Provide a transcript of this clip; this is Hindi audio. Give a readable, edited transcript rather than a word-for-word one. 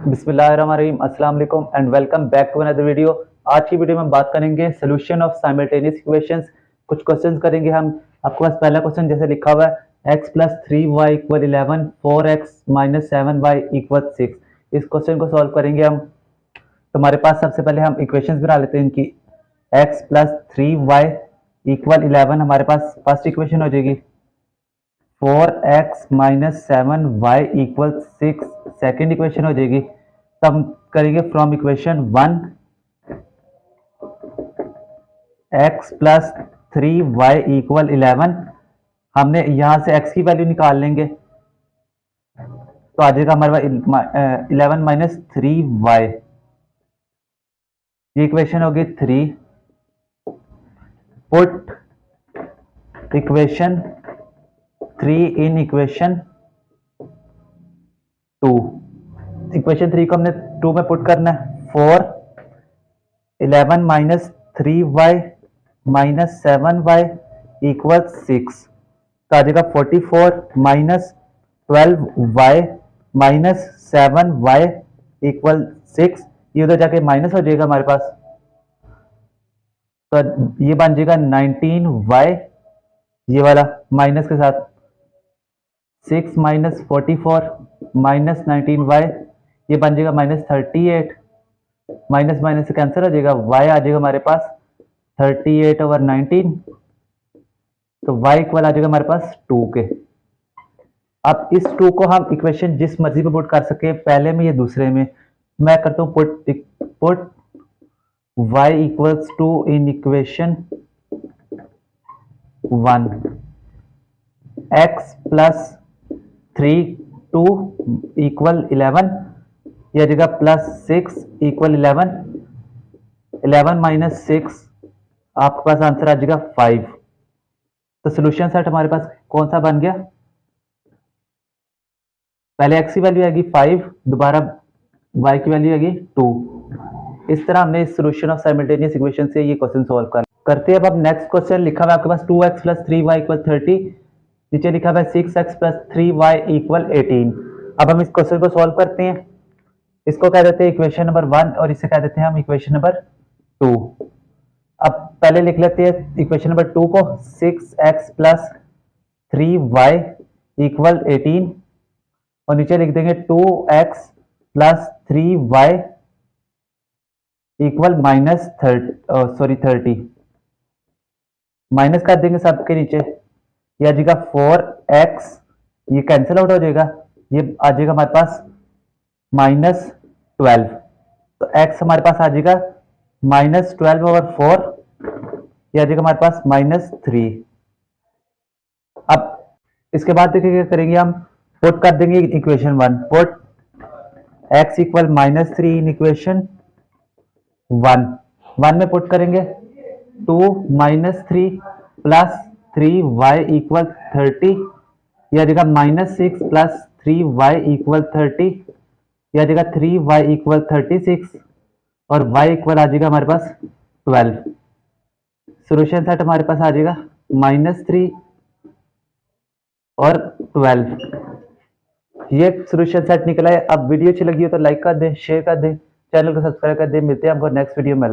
बिस्मिल्लाहिर्रहमानिर्रहीम, अस्सलाम वालेकुम and welcome back to another video. आज की वीडियो में बात करेंगे सोल्यूशन ऑफ साइमल्टेनियस इक्वेशंस। कुछ क्वेश्चंस करेंगे हम। आपके पास पहला क्वेश्चन जैसे लिखा हुआ है x plus 3y equal 11 4x minus 7y equal 6। इस क्वेश्चन को सॉल्व करेंगे हम। तो हमारे पास सबसे पहले हम इक्वेशंस बना लेते हैं इनकी। x प्लस 3y इक्वल 11 हमारे पास फर्स्ट इक्वेशन हो जाएगी। 4x minus 7y equal 6 second equation हो जाएगी। तब हम करेंगे from equation 1 x plus 3y equal 11। हमने यहां से x की वैल्यू निकाल लेंगे तो आ जाएगा हमारे पास 11 माइनस 3y। ये इक्वेशन होगी 3। Put equation 3 in equation 2। Equation 3 को हमने 2 में पुट करना है। 4 11 minus 3y minus 7y equal 6 तो आ जाएगा 44 minus 12y minus 7y equal 6। ये उधर जाके माइनस हो जाएगा हमारे पास, तो ये बन जाएगा 19y ये वाला माइनस के साथ। 6 माइनस 44 माइनस 19y ये बन जाएगा माइनस 38। माइनस माइनस से कैंसिल हो जाएगा, y आ जाएगा हमारे पास 38 ओवर 19। तो y इक्वल आ जाएगा हमारे पास 2 के। अब इस 2 को हम इक्वेशन जिस मर्जी पे पुट कर सके, पहले में या दूसरे में। मैं करता हूं put y equals 2 in equation 1। x plus 3 2 equal 11 यह जगह प्लस 6 इक्वल 11। 11 माइनस 6 आपके पास आंसर आ जाएगा 5। तो सोल्यूशन सेट हमारे पास कौन सा बन गया? पहले x की वैल्यू आएगी 5, दोबारा y की वैल्यू आएगी 2। इस तरह हमने इस सोल्यूशन ऑफ साइमल्टेनियस इक्वेशन से ये क्वेश्चन सॉल्व करते हैं। अब नेक्स्ट क्वेश्चन लिखा हुआ है आपके पास 2x प्लस 3y इक्वल 30। नीचे लिखा हुआ है 6x प्लस 3y इक्वल 18। अब हम इस क्वेश्चन को सॉल्व करते हैं। इसको कह देते हैं इक्वेशन नंबर 1 और इसे कह देते हैं हम इक्वेशन नंबर 2। अब पहले लिख लेते हैं इक्वेशन नंबर 2 को। 6x प्लस 3y इक्वल 18 और नीचे लिख देंगे 2x plus 3y equal minus 30। Minus कर देंगे सबके नीचे। ये आ जाएगा 4x, ये कैंसिल आउट हो जाएगा, ये आ जाएगा हमारे पास माइनस 12। तो x हमारे पास आ जाएगा माइनस 12 ओवर 4, ये आ जाएगा हमारे पास माइनस 3। अब इसके बाद देखिए क्या करेंगे हम, पुट कर देंगे equation 1। Put x equal minus 3 in equation 1 में पुट करेंगे 2 माइनस 3 प्लस 3y इक्वल 30। यह जगह माइनस 6 प्लस 3y इक्वल 30। यह जगह 3y इक्वल 36 और y इक्वल आ जाएगा हमारे पास 12। सोल्यूशन सेट हमारे पास आ जाएगा माइनस 3 और 12। ये सोल्यूशन सेट निकला है। अब वीडियो अच्छी लगी हो तो लाइक कर दें, शेयर कर दें, चैनल को सब्सक्राइब कर दें। मिलते हैं आपको नेक्स्ट वीडियो में।